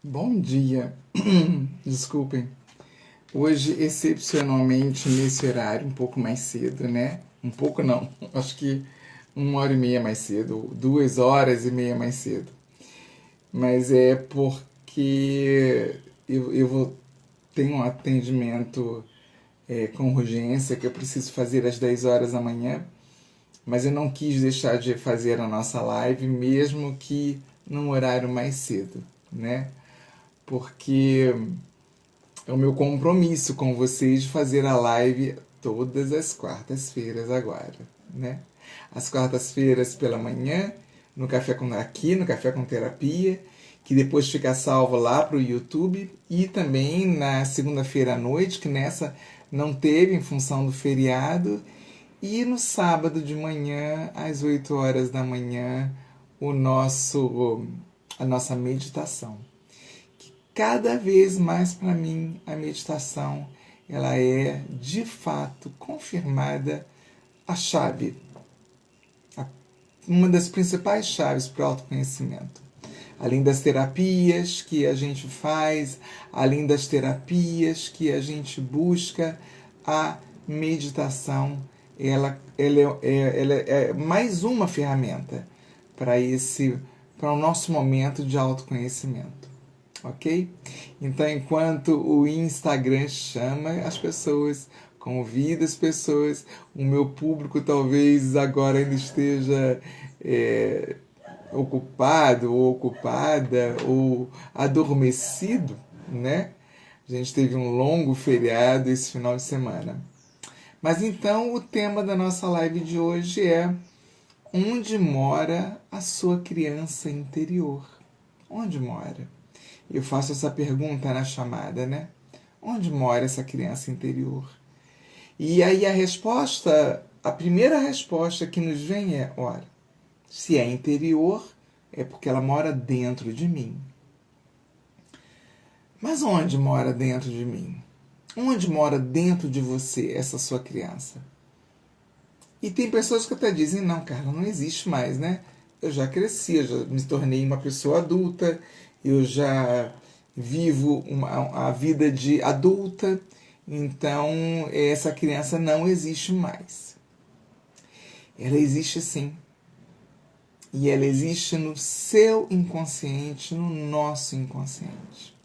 Bom dia. Desculpem. Hoje, excepcionalmente, nesse horário, um pouco mais cedo, né? Um pouco não, acho que 1h30 mais cedo, 2h30 mais cedo. Mas é porque eu vou ter um atendimento com urgência que eu preciso fazer às 10 horas da manhã, mas eu não quis deixar de fazer a nossa live, mesmo que num horário mais cedo, né? Porque é o meu compromisso com vocês de fazer a live todas as quartas-feiras agora, né? As quartas-feiras pela manhã, aqui no Café com Terapia, que depois fica salvo lá para o YouTube, e também na segunda-feira à noite, que nessa não teve em função do feriado, e no sábado de manhã, às 8 horas da manhã, a nossa meditação. Cada vez mais para mim a meditação ela é de fato confirmada a chave, uma das principais chaves para o autoconhecimento. Além das terapias que a gente faz, além das terapias que a gente busca, a meditação ela é mais uma ferramenta para o nosso momento de autoconhecimento. Ok? Então, enquanto o Instagram chama as pessoas, convida as pessoas, o meu público talvez agora ainda esteja ocupado ou ocupada ou adormecido, né? A gente teve um longo feriado esse final de semana. Mas então o tema da nossa live de hoje é: onde mora a sua criança interior? Onde mora? Eu faço essa pergunta na chamada, né? Onde mora essa criança interior? E aí a primeira resposta que nos vem é: ora, se é interior, é porque ela mora dentro de mim. Mas onde mora dentro de mim? Onde mora dentro de você essa sua criança? E tem pessoas que até dizem: não, Carla, não existe mais, né? Eu já cresci, eu já me tornei uma pessoa adulta, eu já vivo a vida de adulta, então essa criança não existe mais. Ela existe sim. E ela existe no seu inconsciente, no nosso inconsciente.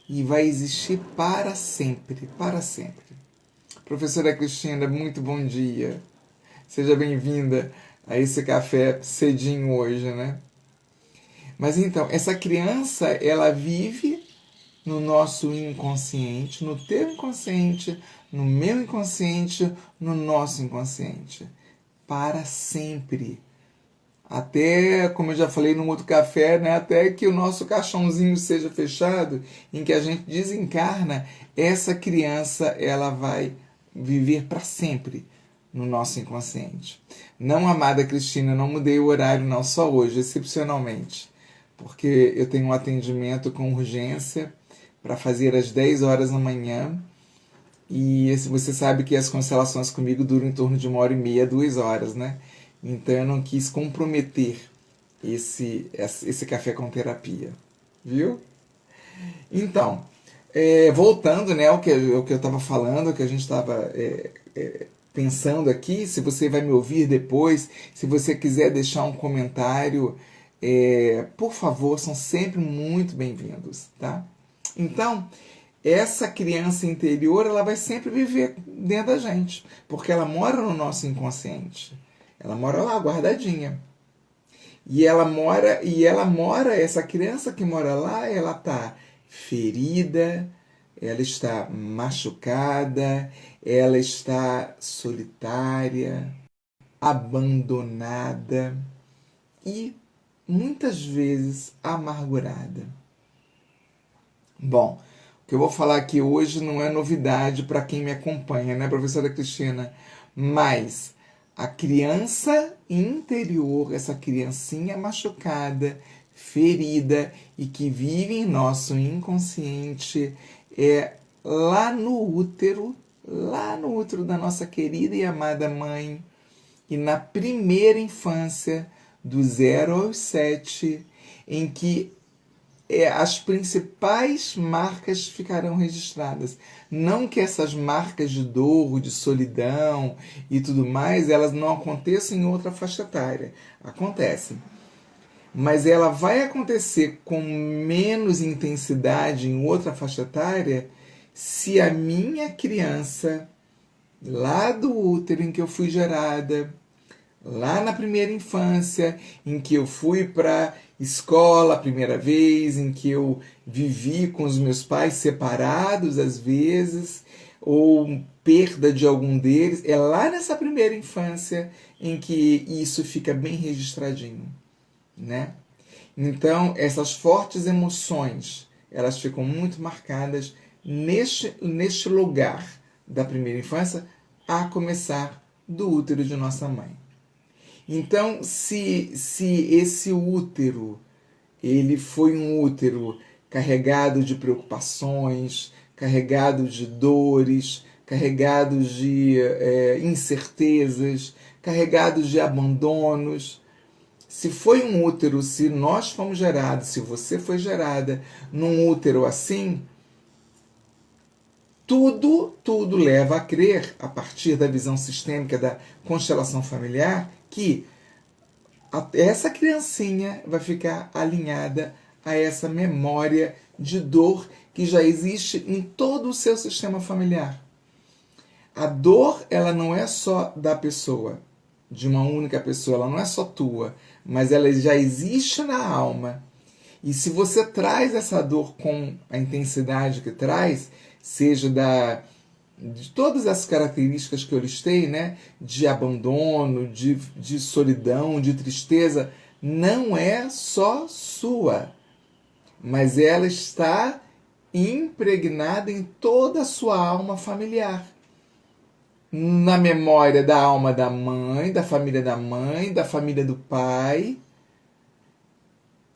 E vai existir para sempre, para sempre. Professora Cristina, muito bom dia. Seja bem-vinda a esse café cedinho hoje, né? Mas então, essa criança, ela vive no nosso inconsciente, no teu inconsciente, no meu inconsciente, no nosso inconsciente. Para sempre. Até, como eu já falei no outro café, né, até que o nosso caixãozinho seja fechado, em que a gente desencarna, essa criança ela vai viver para sempre no nosso inconsciente. Não, amada Cristina, não mudei o horário não, só hoje, excepcionalmente, porque eu tenho um atendimento com urgência para fazer às 10 horas da manhã, e você sabe que as constelações comigo duram em torno de 1h30, 2 horas, né? Então eu não quis comprometer esse café com terapia, viu? Então, voltando, né, ao que eu estava falando, o que a gente estava pensando aqui, se você vai me ouvir depois, se você quiser deixar um comentário, por favor, são sempre muito bem-vindos, tá? Então, essa criança interior, ela vai sempre viver dentro da gente, porque ela mora no nosso inconsciente. Ela mora lá, guardadinha. Essa criança que mora lá, ela está ferida, ela está machucada, ela está solitária, abandonada e muitas vezes amargurada. Bom, o que eu vou falar aqui hoje não é novidade para quem me acompanha, né, professora Cristina? Mas a criança interior, essa criancinha machucada, ferida e que vive em nosso inconsciente, é lá no útero da nossa querida e amada mãe, e na primeira infância, do 0 aos 7, em que as principais marcas ficarão registradas. Não que essas marcas de dor, de solidão e tudo mais, elas não aconteçam em outra faixa etária. Acontecem. Mas ela vai acontecer com menos intensidade em outra faixa etária se a minha criança, lá do útero em que eu fui gerada, lá na primeira infância, em que eu fui para escola a primeira vez, em que eu vivi com os meus pais separados às vezes, ou perda de algum deles, é lá nessa primeira infância em que isso fica bem registradinho, né? Então, essas fortes emoções, elas ficam muito marcadas neste lugar da primeira infância, a começar do útero de nossa mãe. Então, se esse útero ele foi um útero carregado de preocupações, carregado de dores, carregado de incertezas, carregado de abandonos, se foi um útero, se nós fomos gerados, se você foi gerada num útero assim, tudo leva a crer, a partir da visão sistêmica da constelação familiar, que essa criancinha vai ficar alinhada a essa memória de dor que já existe em todo o seu sistema familiar. A dor, ela não é só da pessoa, de uma única pessoa, ela não é só tua, mas ela já existe na alma. E se você traz essa dor com a intensidade que traz, seja de todas as características que eu listei, né? De abandono, de solidão, de tristeza, não é só sua, mas ela está impregnada em toda a sua alma familiar. Na memória da alma da mãe, da família do pai,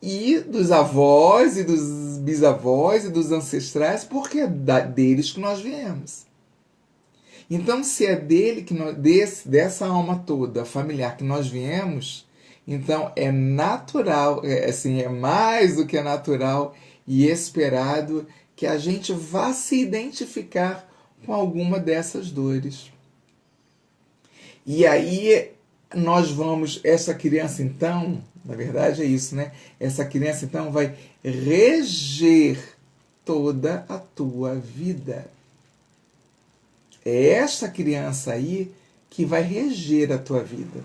e dos avós, e dos bisavós, e dos ancestrais, porque é deles que nós viemos. Então, se é dele que dessa alma toda familiar que nós viemos, então é natural, é mais do que natural e esperado que a gente vá se identificar com alguma dessas dores. E aí essa criança então, na verdade é isso, né? Essa criança então vai reger toda a tua vida. É esta criança aí que vai reger a tua vida.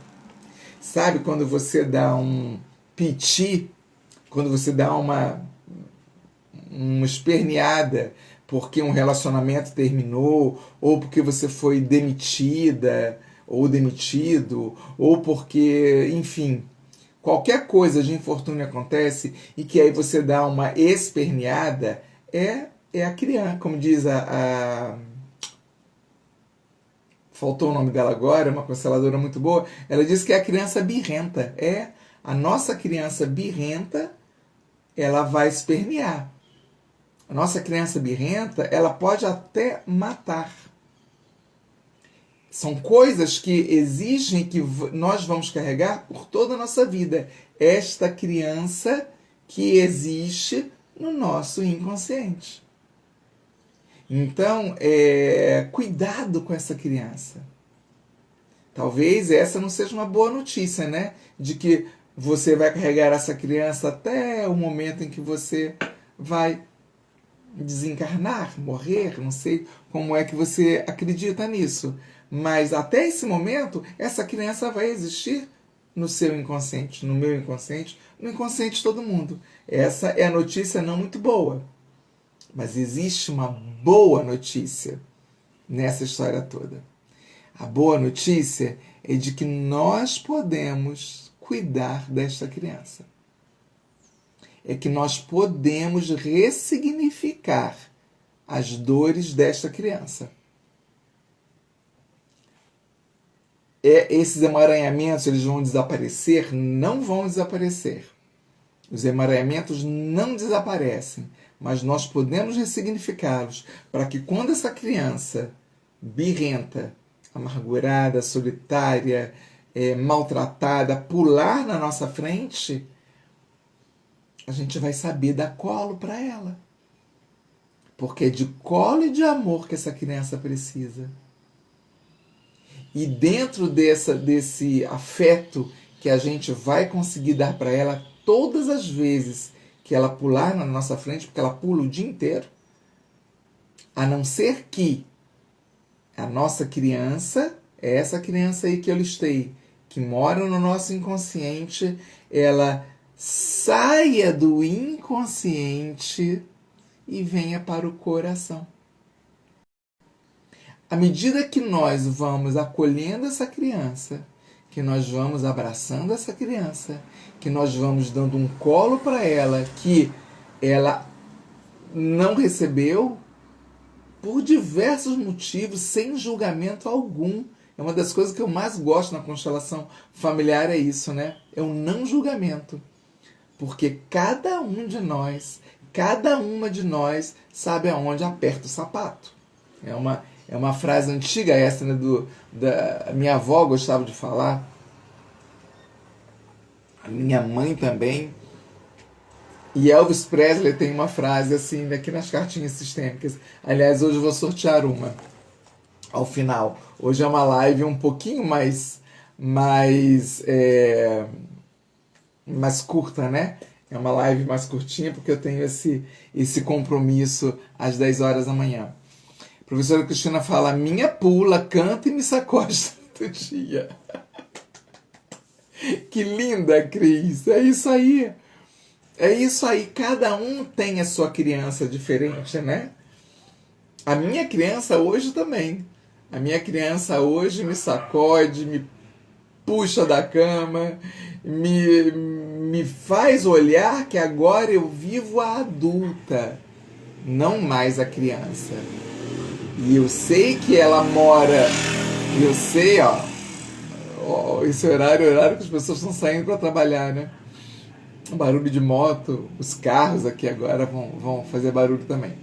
Sabe quando você dá um piti, quando você dá uma esperneada porque um relacionamento terminou, ou porque você foi demitida, ou demitido, ou porque, enfim, qualquer coisa de infortúnio acontece e que aí você dá uma esperneada, é a criança, como diz faltou o nome dela agora, uma consteladora muito boa, ela diz que é a criança birrenta. A nossa criança birrenta, ela vai espernear. A nossa criança birrenta, ela pode até matar. São coisas que exigem que nós vamos carregar por toda a nossa vida. Esta criança que existe no nosso inconsciente. Então, cuidado com essa criança. Talvez essa não seja uma boa notícia, né? De que você vai carregar essa criança até o momento em que você vai desencarnar, morrer, não sei como é que você acredita nisso. Mas até esse momento, essa criança vai existir no seu inconsciente, no meu inconsciente, no inconsciente de todo mundo. Essa é a notícia não muito boa. Mas existe uma boa notícia nessa história toda. A boa notícia é de que nós podemos cuidar desta criança. É que nós podemos ressignificar as dores desta criança. Esses emaranhamentos, eles vão desaparecer? Não vão desaparecer. Os emaranhamentos não desaparecem, mas nós podemos ressignificá-los para que quando essa criança birrenta, amargurada, solitária, maltratada, pular na nossa frente, a gente vai saber dar colo para ela. Porque é de colo e de amor que essa criança precisa. E dentro desse afeto que a gente vai conseguir dar para ela todas as vezes que ela pular na nossa frente, porque ela pula o dia inteiro, a não ser que a nossa criança, essa criança aí que eu listei, que mora no nosso inconsciente, ela saia do inconsciente e venha para o coração. À medida que nós vamos acolhendo essa criança, que nós vamos abraçando essa criança, que nós vamos dando um colo para ela que ela não recebeu, por diversos motivos, sem julgamento algum. É uma das coisas que eu mais gosto na constelação familiar, é isso, né? É um não julgamento. Porque cada um de nós, cada uma de nós sabe aonde aperta o sapato. É uma frase antiga essa, né, da minha avó gostava de falar, a minha mãe também. E Elvis Presley tem uma frase assim, aqui nas cartinhas sistêmicas. Aliás, hoje eu vou sortear uma ao final. Hoje é uma live um pouquinho mais curta, né? É uma live mais curtinha porque eu tenho esse compromisso às 10 horas da manhã. A professora Cristina fala: minha pula, canta e me sacode todo dia. Que linda, Cris! É isso aí. É isso aí, cada um tem a sua criança diferente, né? A minha criança hoje também. A minha criança hoje me sacode, me puxa da cama, me faz olhar que agora eu vivo a adulta, não mais a criança. E eu sei que ela mora, eu sei, esse horário é o horário que as pessoas estão saindo para trabalhar, né? Barulho de moto, os carros aqui agora vão fazer barulho também.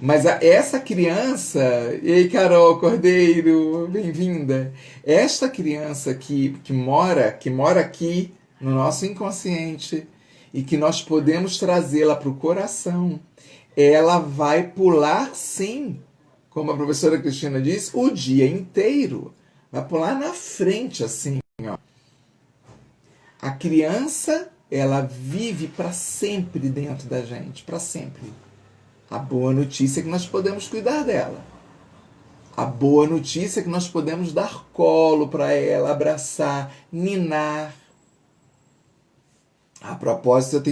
Mas essa criança, ei Carol Cordeiro, bem-vinda. Esta criança que mora aqui no nosso inconsciente e que nós podemos trazê-la para o coração, ela vai pular sim, como a professora Cristina diz, o dia inteiro. Vai pular na frente assim, ó. A criança, ela vive para sempre dentro da gente, para sempre. A boa notícia é que nós podemos cuidar dela. A boa notícia é que nós podemos dar colo para ela, abraçar, ninar. A propósito,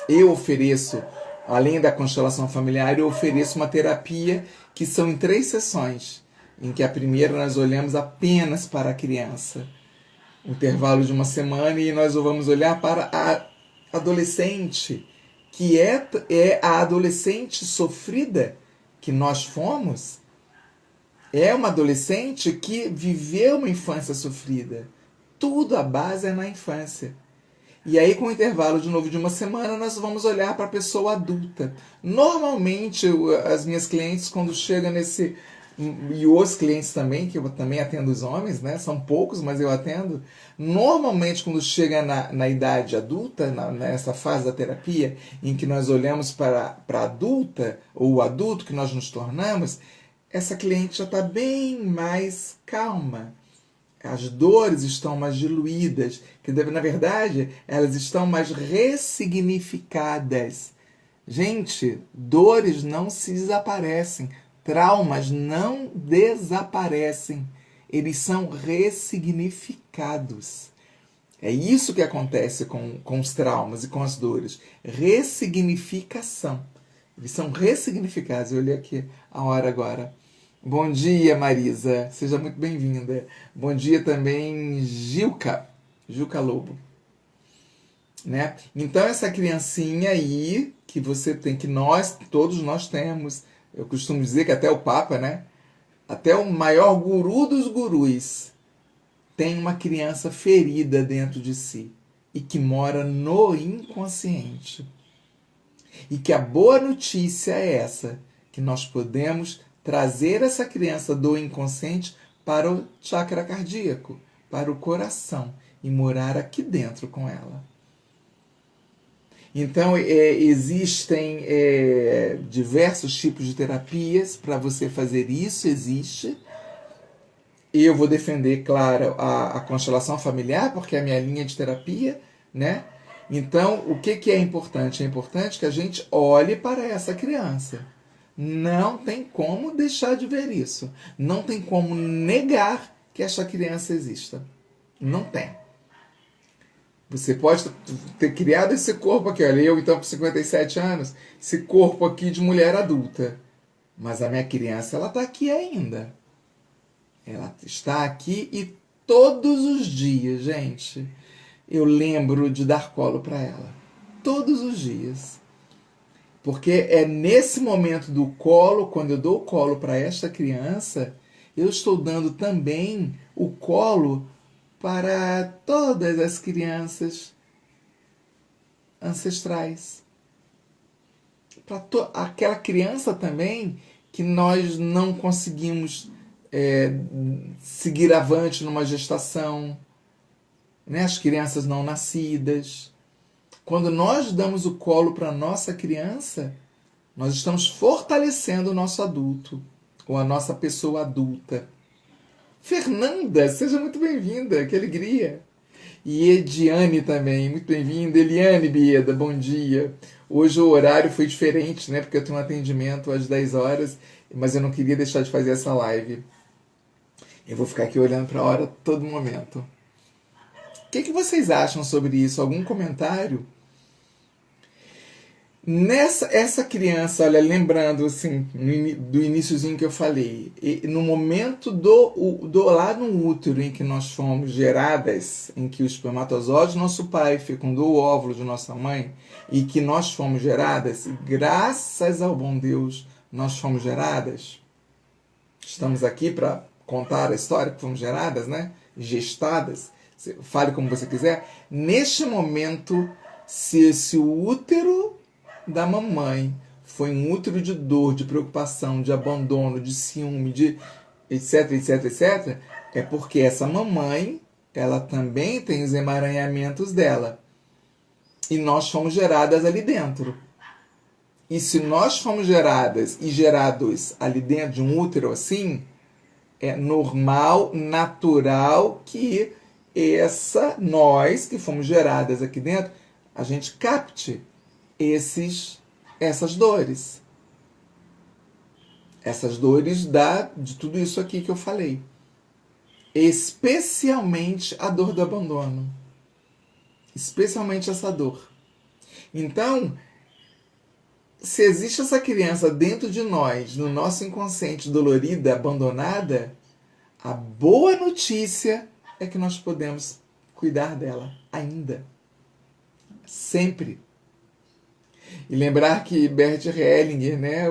eu ofereço, além da constelação familiar, eu ofereço uma terapia que são em 3 sessões, em que a primeira nós olhamos apenas para a criança, intervalo de uma semana, e nós vamos olhar para a adolescente, que é a adolescente sofrida que nós fomos. É uma adolescente que viveu uma infância sofrida. Tudo a base é na infância. E aí, com o intervalo de novo de uma semana, nós vamos olhar para a pessoa adulta. Normalmente, as minhas clientes, quando chegam nesse... E os clientes também, que eu também atendo os homens, né? São poucos, mas eu atendo. Normalmente, quando chega na idade adulta, nessa fase da terapia, em que nós olhamos para a adulta, ou o adulto que nós nos tornamos, essa cliente já está bem mais calma. As dores estão mais diluídas, que na verdade elas estão mais ressignificadas. Gente, dores não se desaparecem. Traumas não desaparecem, eles são ressignificados. É isso que acontece com os traumas e com as dores. Ressignificação. Eles são ressignificados. Eu olhei aqui a hora agora. Bom dia, Marisa. Seja muito bem-vinda. Bom dia também, Gilca Lobo. Né? Então, essa criancinha aí que você tem, que todos nós temos. Eu costumo dizer que até o Papa, né? Até o maior guru dos gurus tem uma criança ferida dentro de si e que mora no inconsciente. E que a boa notícia é essa, que nós podemos trazer essa criança do inconsciente para o chakra cardíaco, para o coração, e morar aqui dentro com ela. Então, existem diversos tipos de terapias para você fazer isso, existe. Eu vou defender, claro, a constelação familiar, porque é a minha linha de terapia, né? Então, o que é importante? É importante que a gente olhe para essa criança. Não tem como deixar de ver isso. Não tem como negar que essa criança exista. Não tem. Você pode ter criado esse corpo aqui, olha, eu então com 57 anos, esse corpo aqui de mulher adulta. Mas a minha criança, ela está aqui ainda. Ela está aqui e todos os dias, gente, eu lembro de dar colo para ela. Todos os dias. Porque é nesse momento do colo, quando eu dou o colo para esta criança, eu estou dando também o colo para todas as crianças ancestrais. Para aquela criança também que nós não conseguimos seguir avante numa gestação, né? As crianças não nascidas. Quando nós damos o colo para a nossa criança, nós estamos fortalecendo o nosso adulto, ou a nossa pessoa adulta. Fernanda, seja muito bem-vinda, que alegria! E Ediane também, muito bem-vinda. Eliane Bieda, bom dia. Hoje o horário foi diferente, né? Porque eu tenho um atendimento às 10 horas, mas eu não queria deixar de fazer essa live. Eu vou ficar aqui olhando para a hora todo momento. O que vocês acham sobre isso? Algum comentário? Essa criança, olha, lembrando assim, do iniciozinho que eu falei, no momento lá no útero em que nós fomos geradas, em que o espermatozoide do nosso pai fecundou o óvulo de nossa mãe, e que nós fomos geradas, graças ao bom Deus, nós fomos geradas. Estamos aqui para contar a história que fomos geradas, né? Gestadas, fale como você quiser. Neste momento, se esse útero da mamãe foi um útero de dor, de preocupação, de abandono, de ciúme, de etc, etc, etc, é porque essa mamãe, ela também tem os emaranhamentos dela. E nós fomos geradas ali dentro. E se nós fomos geradas e gerados ali dentro de um útero assim, é normal, natural que nós que fomos geradas aqui dentro, a gente capte essas dores. Essas dores de tudo isso aqui que eu falei. Especialmente a dor do abandono. Especialmente essa dor. Então, se existe essa criança dentro de nós, no nosso inconsciente dolorida, abandonada, a boa notícia é que nós podemos cuidar dela ainda. Sempre. E lembrar que Bert Hellinger, né,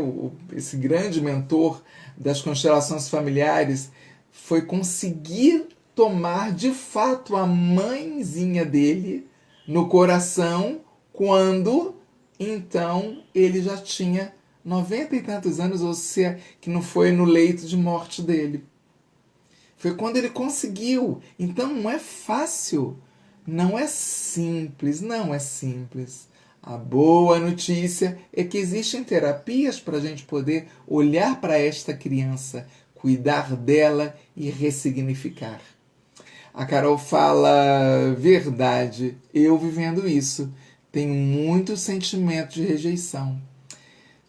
esse grande mentor das constelações familiares, foi conseguir tomar de fato a mãezinha dele no coração quando então ele já tinha 90 e tantos anos, ou seja, que não foi no leito de morte dele. Foi quando ele conseguiu. Então não é fácil, não é simples, não é simples. A boa notícia é que existem terapias para a gente poder olhar para esta criança, cuidar dela e ressignificar. A Carol fala, verdade, eu vivendo isso, tenho muito sentimento de rejeição.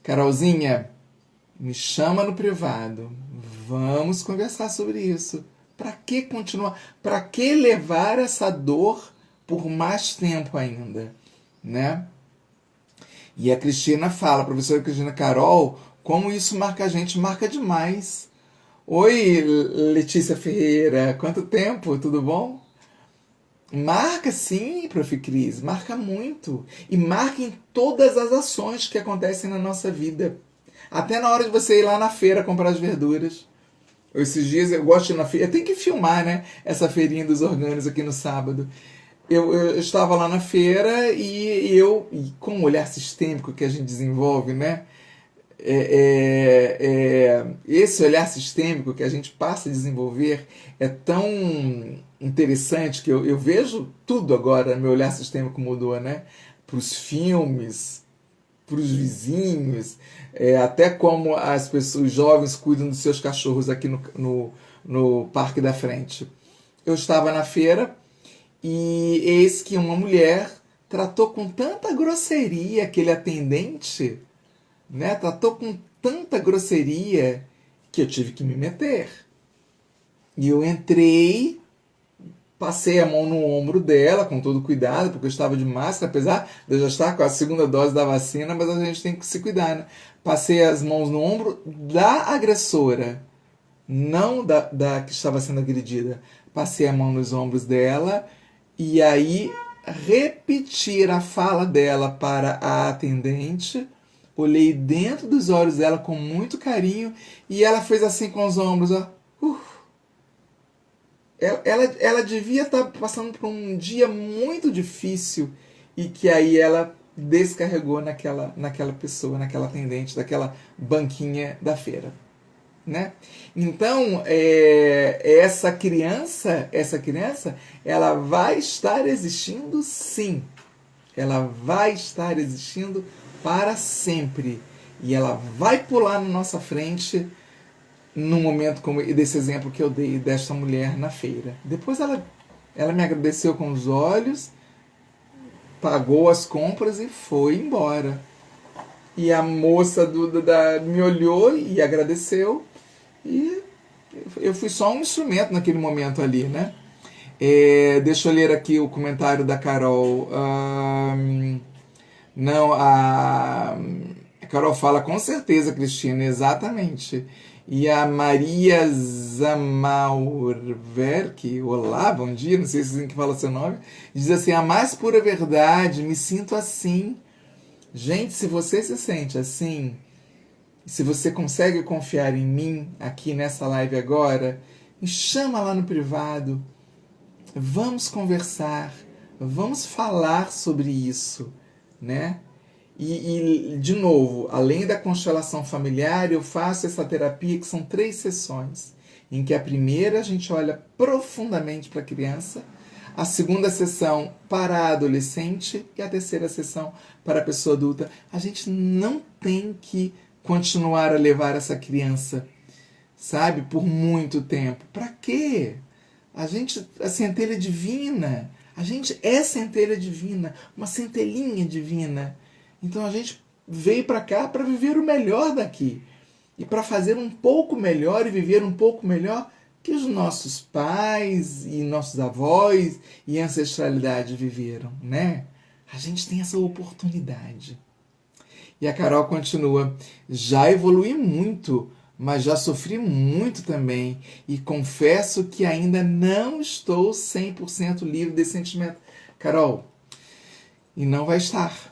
Carolzinha, me chama no privado, vamos conversar sobre isso. Para que continuar? Para que levar essa dor por mais tempo ainda, né? E a Cristina fala, a professora Cristina Carol, como isso marca a gente, marca demais. Oi, Letícia Ferreira, quanto tempo, tudo bom? Marca sim, Prof. Cris, marca muito. E marca em todas as ações que acontecem na nossa vida. Até na hora de você ir lá na feira comprar as verduras. Esses dias eu gosto de ir na feira, eu tenho que filmar, né? Essa feirinha dos orgânicos aqui no sábado. Eu estava lá na feira e com o olhar sistêmico que a gente desenvolve, né? Esse olhar sistêmico que a gente passa a desenvolver é tão interessante que eu vejo tudo agora, meu olhar sistêmico mudou, né? os filmes, para os vizinhos, até como as pessoas, os jovens cuidam dos seus cachorros aqui no parque da frente. Eu estava na feira e eis que uma mulher tratou com tanta grosseria aquele atendente, né? Tratou com tanta grosseria que eu tive que me meter. E eu entrei, passei a mão no ombro dela com todo cuidado, porque eu estava de máscara, apesar de eu já estar com a segunda dose da vacina, mas a gente tem que se cuidar, né? Passei as mãos no ombro da agressora, não da que estava sendo agredida. Passei a mão nos ombros dela e aí repetir a fala dela para a atendente. Olhei dentro dos olhos dela com muito carinho e ela fez assim com os ombros, ó. Ela devia estar passando por um dia muito difícil e que aí ela descarregou naquela pessoa, naquela atendente, daquela banquinha da feira, né? Então, essa criança, ela vai estar existindo, sim. Ela vai estar existindo para sempre e ela vai pular na nossa frente num momento como desse exemplo que eu dei desta mulher na feira. Depois ela me agradeceu com os olhos, pagou as compras e foi embora. E a moça me olhou e agradeceu e eu fui só um instrumento naquele momento ali, né? Deixa eu ler aqui o comentário da Carol. Não, a Carol fala com certeza, Cristina, exatamente. E a Maria Zamaurverk, olá, bom dia, não sei se é assim que fala seu nome, diz assim: a mais pura verdade, me sinto assim. Gente, se você se sente assim, se você consegue confiar em mim aqui nessa live agora, me chama lá no privado, vamos conversar, vamos falar sobre isso, né? E, de novo, além da constelação familiar, eu faço essa terapia que são 3 sessões, em que a primeira a gente olha profundamente para a criança, a segunda sessão para a adolescente e a terceira sessão para a pessoa adulta. A gente não tem que continuar a levar essa criança, sabe, por muito tempo. Para quê? A centelha divina, a gente é centelha divina, uma centelhinha divina. Então a gente veio para cá para viver o melhor daqui e para fazer um pouco melhor e viver um pouco melhor que os nossos pais e nossos avós e a ancestralidade viveram, né? A gente tem essa oportunidade. E a Carol continua: já evolui muito, mas já sofri muito também e confesso que ainda não estou 100% livre desse sentimento. Carol, e não vai estar.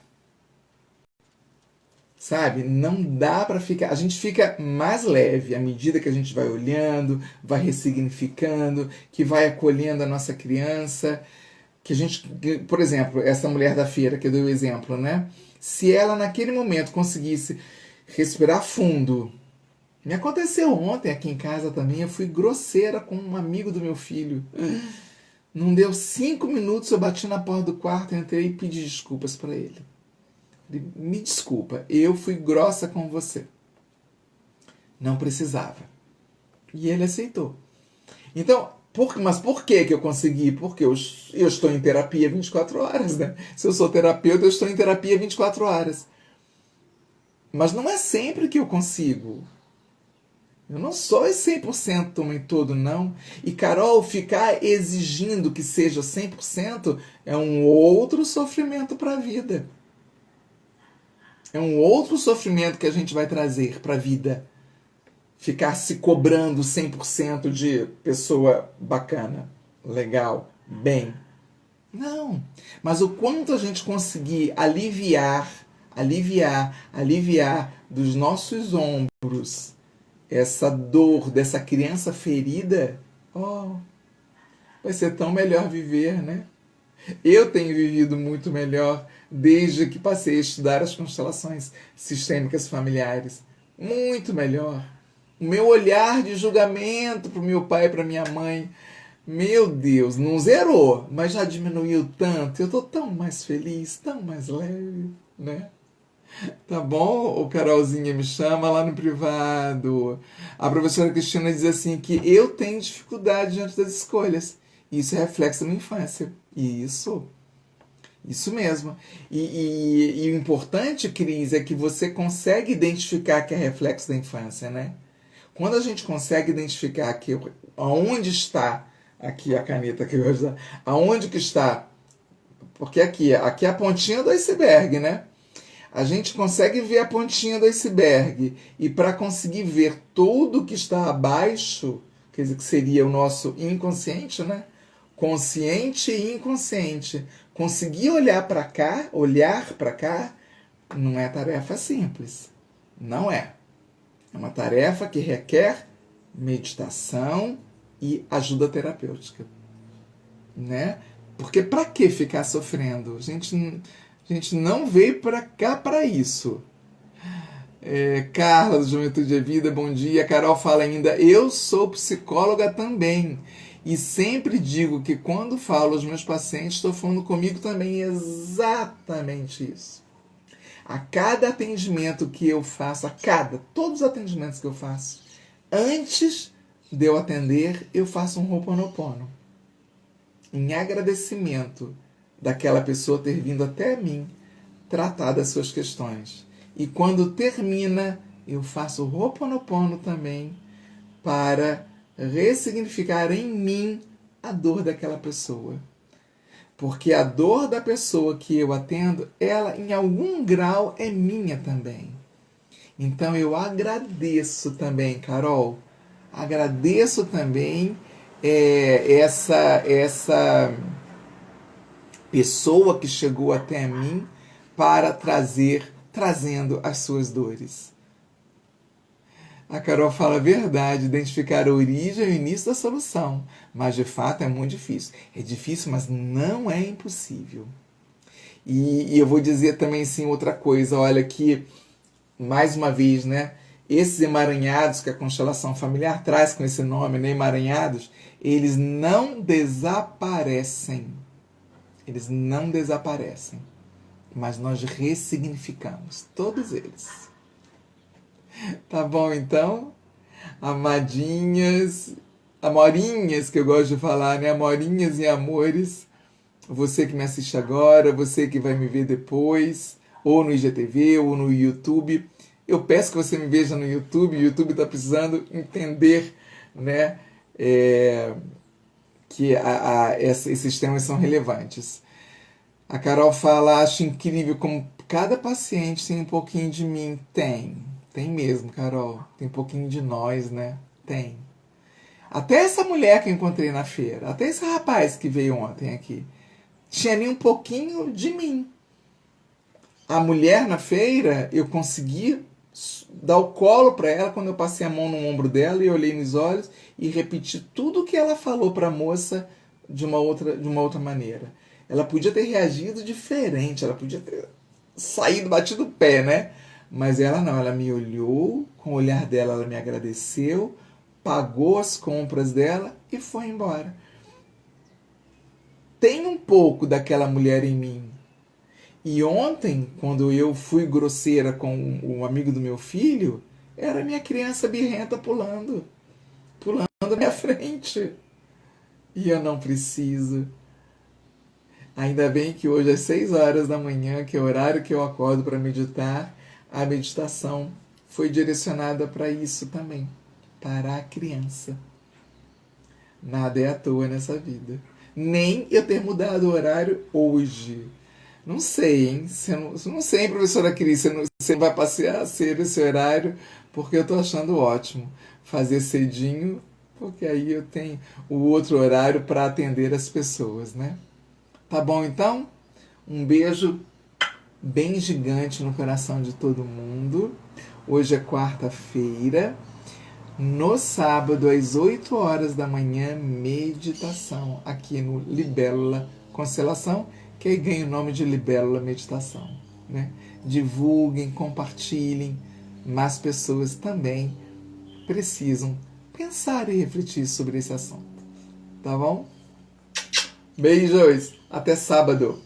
Sabe? Não dá para ficar. A gente fica mais leve à medida que a gente vai olhando, vai ressignificando, que vai acolhendo a nossa criança. Que a gente, por exemplo, essa mulher da feira que eu dei o exemplo, né? Se ela naquele momento conseguisse respirar fundo. Me aconteceu ontem aqui em casa também. Eu fui grosseira com um amigo do meu filho. Não deu 5 minutos, eu bati na porta do quarto, entrei e pedi desculpas para ele. Me desculpa, eu fui grossa com você. Não precisava. E ele aceitou. Então, mas por que eu consegui? Porque eu estou em terapia 24 horas, né? Se eu sou terapeuta, eu estou em terapia 24 horas. Mas não é sempre que eu consigo. Eu não sou 100% em todo, não. E, Carol, ficar exigindo que seja 100% é um outro sofrimento para a vida. É um outro sofrimento que a gente vai trazer para a vida. Ficar se cobrando 100% de pessoa bacana, legal, bem. Não. Mas o quanto a gente conseguir aliviar dos nossos ombros essa dor dessa criança ferida, vai ser tão melhor viver, né? Eu tenho vivido muito melhor desde que passei a estudar as constelações sistêmicas familiares. Muito melhor. O meu olhar de julgamento para o meu pai e para minha mãe Meu Deus, não zerou, mas já diminuiu tanto. Eu tô tão mais feliz, tão mais leve, né? Tá bom? O Carolzinha me chama lá no privado. A professora Cristina diz assim que eu tenho dificuldade diante das escolhas. Isso é reflexo da minha infância. Isso mesmo. E o importante, Cris, é que você consegue identificar que é reflexo da infância, né? Quando a gente consegue identificar que aonde está aqui a caneta que eu vou usar, aonde que está, porque aqui é a pontinha do iceberg, né? A gente consegue ver a pontinha do iceberg e para conseguir ver tudo que está abaixo, quer dizer, que seria o nosso inconsciente, né? Consciente e inconsciente. Conseguir olhar para cá, não é tarefa simples. Não é. É uma tarefa que requer meditação e ajuda terapêutica, né? Porque para que ficar sofrendo? A gente não veio para cá para isso. Carla, do Juventude é Vida, bom dia. Carol fala ainda, eu sou psicóloga também. E sempre digo que quando falo aos meus pacientes, estou falando comigo também exatamente isso. A cada atendimento que eu faço, todos os atendimentos que eu faço, antes de eu atender, eu faço um Ho'oponopono. Em agradecimento daquela pessoa ter vindo até mim tratar das suas questões. E quando termina, eu faço o Ho'oponopono também para ressignificar em mim a dor daquela pessoa. Porque a dor da pessoa que eu atendo, ela em algum grau é minha também. Então eu agradeço também, Carol. Agradeço também essa pessoa que chegou até mim para trazendo as suas dores. A Carol fala a verdade, identificar a origem e o início da solução. Mas de fato é muito difícil. É difícil, mas não é impossível. E eu vou dizer também sim outra coisa. Olha que, mais uma vez, né? Esses emaranhados que a constelação familiar traz com esse nome, né, emaranhados, eles não desaparecem. Eles não desaparecem. Mas nós ressignificamos todos eles. Tá bom, então? Amadinhas, amorinhas, que eu gosto de falar, né? Amorinhas e amores. Você que me assiste agora, você que vai me ver depois, ou no IGTV, ou no YouTube. Eu peço que você me veja no YouTube. O YouTube está precisando entender, né? Que esses temas são relevantes. A Carol fala, acho incrível como cada paciente tem um pouquinho de mim. Tem mesmo, Carol. Tem um pouquinho de nós, né? Tem. Até essa mulher que eu encontrei na feira, até esse rapaz que veio ontem aqui, tinha ali um pouquinho de mim. A mulher na feira, eu consegui dar o colo para ela quando eu passei a mão no ombro dela e olhei nos olhos e repeti tudo o que ela falou para a moça de uma outra maneira. Ela podia ter reagido diferente, ela podia ter saído, batido o pé, né? Mas ela não, ela me olhou, com o olhar dela ela me agradeceu, pagou as compras dela e foi embora. Tem um pouco daquela mulher em mim. E ontem, quando eu fui grosseira com um amigo do meu filho, era minha criança birrenta pulando na minha frente. E eu não preciso. Ainda bem que hoje às 6 horas da manhã, que é o horário que eu acordo para meditar, a meditação foi direcionada para isso também, para a criança. Nada é à toa nessa vida. Nem eu ter mudado o horário hoje. Não sei, hein? Não sei, hein, professora Cris, você não vai passear cedo esse horário, porque eu estou achando ótimo fazer cedinho, porque aí eu tenho o outro horário para atender as pessoas, né? Tá bom, então? Um beijo bem gigante no coração de todo mundo. Hoje é quarta-feira. No sábado, às 8 horas da manhã, meditação aqui no Libélula Constelação, que aí ganha o nome de Libélula Meditação, né? Divulguem, compartilhem, mas pessoas também precisam pensar e refletir sobre esse assunto. Tá tá bom? Beijos, até sábado.